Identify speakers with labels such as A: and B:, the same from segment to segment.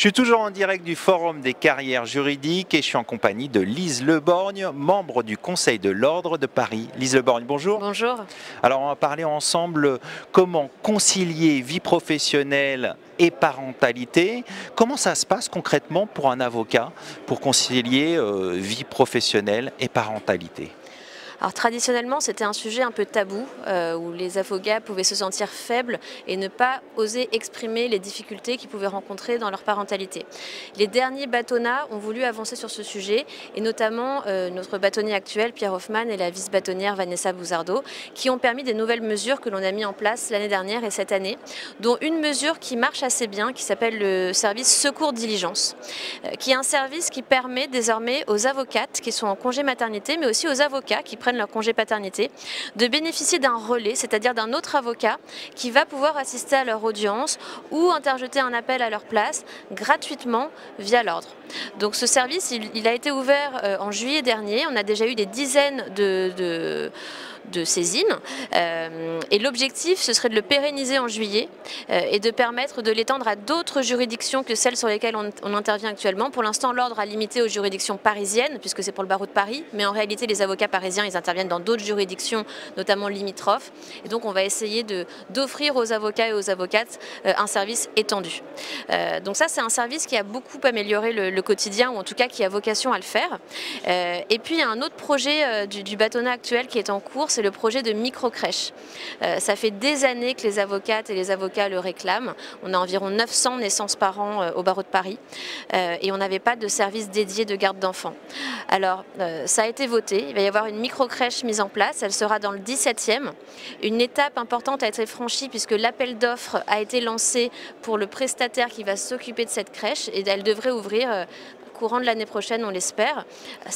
A: Je suis toujours en direct du Forum des carrières juridiques et je suis en compagnie de Lise Leborgne, membre du Conseil de l'Ordre de Paris. Lise Leborgne, bonjour.
B: Bonjour.
A: Alors on va parler ensemble comment concilier vie professionnelle et parentalité. Comment ça se passe concrètement pour un avocat pour concilier vie professionnelle et parentalité ?
B: Alors traditionnellement, c'était un sujet un peu tabou, où les avocats pouvaient se sentir faibles et ne pas oser exprimer les difficultés qu'ils pouvaient rencontrer dans leur parentalité. Les derniers bâtonnats ont voulu avancer sur ce sujet, et notamment notre bâtonnier actuel, Pierre Hoffman, et la vice-bâtonnière Vanessa Bouzardo, qui ont permis des nouvelles mesures que l'on a mis en place l'année dernière et cette année, dont une mesure qui marche assez bien, qui s'appelle le service Secours Diligence, qui est un service qui permet désormais aux avocates qui sont en congé maternité, mais aussi aux avocats qui prennent leur congé paternité, de bénéficier d'un relais, c'est-à-dire d'un autre avocat qui va pouvoir assister à leur audience ou interjeter un appel à leur place gratuitement via l'ordre. Donc ce service, il a été ouvert en juillet dernier. On a déjà eu des dizaines de saisines et l'objectif ce serait de le pérenniser en juillet et de permettre de l'étendre à d'autres juridictions que celles sur lesquelles on intervient actuellement. Pour l'instant, l'ordre a limité aux juridictions parisiennes puisque c'est pour le barreau de Paris, mais en réalité les avocats parisiens ils interviennent dans d'autres juridictions, notamment limitrophes, et donc on va essayer d'offrir aux avocats et aux avocates un service étendu. Donc ça c'est un service qui a beaucoup amélioré le quotidien, ou en tout cas qui a vocation à le faire. Et puis il y a un autre projet du bâtonnat actuel qui est en cours, c'est le projet de micro-crèche. Ça fait des années que les avocates et les avocats le réclament. On a environ 900 naissances par an au barreau de Paris et on n'avait pas de service dédié de garde d'enfants. Alors ça a été voté, il va y avoir une micro-crèche mise en place, elle sera dans le 17e. Une étape importante a été franchie puisque l'appel d'offres a été lancé pour le prestataire qui va s'occuper de cette crèche et elle devrait ouvrir courant de l'année prochaine, on l'espère.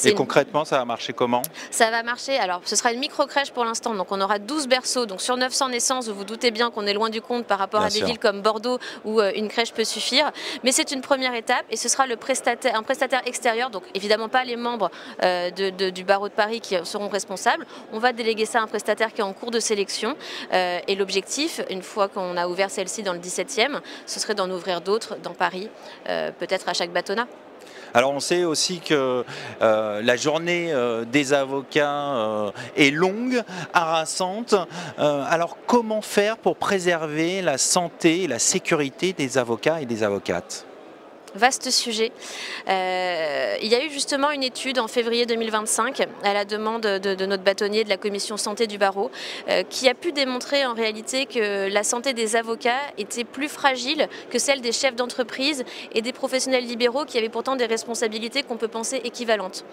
A: Et concrètement, ça va marcher comment?
B: Ça va marcher, alors ce sera une micro-crèche pour l'instant, donc on aura 12 berceaux, donc sur 900 naissances, vous vous doutez bien qu'on est loin du compte par rapport à des villes comme Bordeaux où une crèche peut suffire, mais c'est une première étape et ce sera un prestataire extérieur, donc évidemment pas les membres du barreau de Paris qui seront responsables, on va déléguer ça à un prestataire qui est en cours de sélection et l'objectif, une fois qu'on a ouvert celle-ci dans le 17e, ce serait d'en ouvrir d'autres dans Paris, peut-être à chaque bâtonnat.
A: Alors on sait aussi que la journée des avocats est longue, harassante. Alors comment faire pour préserver la santé et la sécurité des avocats et des avocates ?
B: Vaste sujet. Il y a eu justement une étude en février 2025 à la demande de notre bâtonnier de la commission santé du barreau qui a pu démontrer en réalité que la santé des avocats était plus fragile que celle des chefs d'entreprise et des professionnels libéraux qui avaient pourtant des responsabilités qu'on peut penser équivalentes.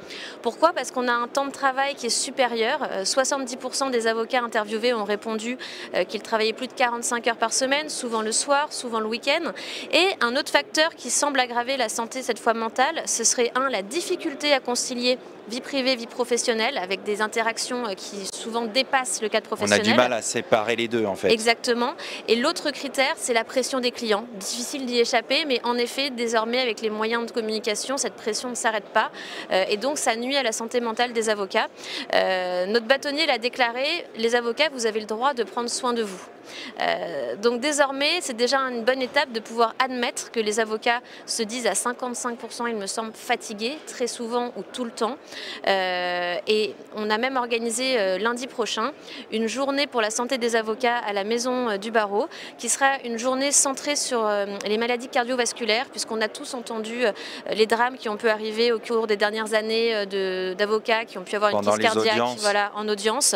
B: Pourquoi? Parce qu'on a un temps de travail qui est supérieur. 70% des avocats interviewés ont répondu qu'ils travaillaient plus de 45 heures par semaine, souvent le soir, souvent le week-end. Et un autre facteur qui semble aggraver la santé, cette fois mentale, ce serait la difficulté à concilier vie privée, vie professionnelle, avec des interactions qui souvent dépassent le cadre professionnel.
A: On a du mal à séparer les deux en fait.
B: Exactement. Et l'autre critère, c'est la pression des clients. Difficile d'y échapper, mais en effet, désormais, avec les moyens de communication, cette pression ne s'arrête pas. Et donc, ça nuit à la santé mentale des avocats. Notre bâtonnier l'a déclaré, les avocats, vous avez le droit de prendre soin de vous. Donc désormais, c'est déjà une bonne étape de pouvoir admettre que les avocats se disent à 55%, il me semble, fatigués, très souvent ou tout le temps. Et on a même organisé lundi prochain une journée pour la santé des avocats à la maison du barreau, qui sera une journée centrée sur les maladies cardiovasculaires, puisqu'on a tous entendu les drames qui ont pu arriver au cours des dernières années d'avocats qui ont pu avoir une crise cardiaque en audience.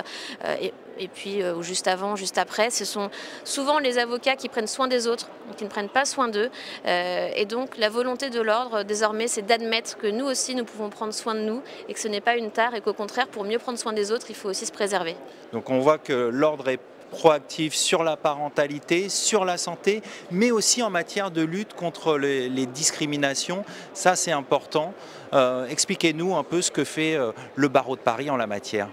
B: Et puis juste avant, juste après, ce sont souvent les avocats qui prennent soin des autres, qui ne prennent pas soin d'eux. Et donc la volonté de l'ordre, désormais, c'est d'admettre que nous aussi, nous pouvons prendre soin de nous et que ce n'est pas une tare et qu'au contraire, pour mieux prendre soin des autres, il faut aussi se préserver.
A: Donc on voit que l'ordre est proactif sur la parentalité, sur la santé, mais aussi en matière de lutte contre les discriminations. Ça, c'est important. Expliquez-nous un peu ce que fait le barreau de Paris en la matière.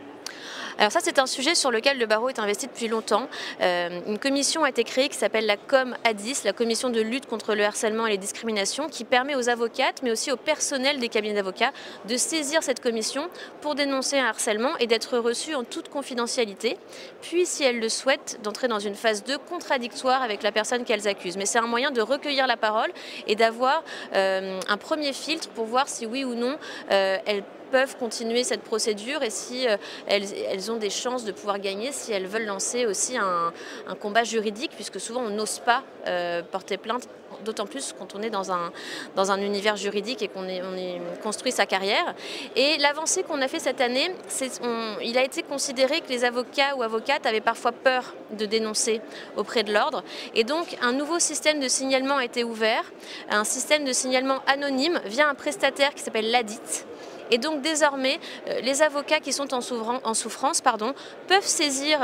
B: Alors ça, c'est un sujet sur lequel le barreau est investi depuis longtemps. Une commission a été créée qui s'appelle la COM-ADIS, la commission de lutte contre le harcèlement et les discriminations, qui permet aux avocates, mais aussi au personnel des cabinets d'avocats, de saisir cette commission pour dénoncer un harcèlement et d'être reçues en toute confidentialité, puis, si elles le souhaitent, d'entrer dans une phase 2 contradictoire avec la personne qu'elles accusent. Mais c'est un moyen de recueillir la parole et d'avoir un premier filtre pour voir si oui ou non elles peuvent continuer cette procédure et si elles ont des chances de pouvoir gagner, si elles veulent lancer aussi un combat juridique, puisque souvent on n'ose pas porter plainte, d'autant plus quand on est dans un univers juridique et qu'on construit sa carrière. Et l'avancée qu'on a fait cette année, il a été considéré que les avocats ou avocates avaient parfois peur de dénoncer auprès de l'ordre. Et donc un nouveau système de signalement a été ouvert, un système de signalement anonyme via un prestataire qui s'appelle l'ADIT. Et donc désormais, les avocats qui sont en souffrance peuvent saisir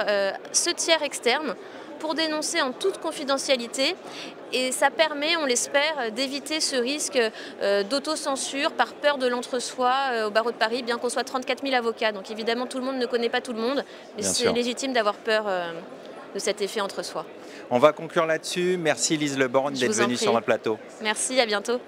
B: ce tiers externe pour dénoncer en toute confidentialité. Et ça permet, on l'espère, d'éviter ce risque d'autocensure par peur de l'entre-soi au barreau de Paris, bien qu'on soit 34 000 avocats. Donc évidemment, tout le monde ne connaît pas tout le monde, mais c'est légitime d'avoir peur de cet effet entre-soi.
A: On va conclure là-dessus. Merci Lise Le Borgne d'être venue sur notre plateau.
B: Merci, à bientôt.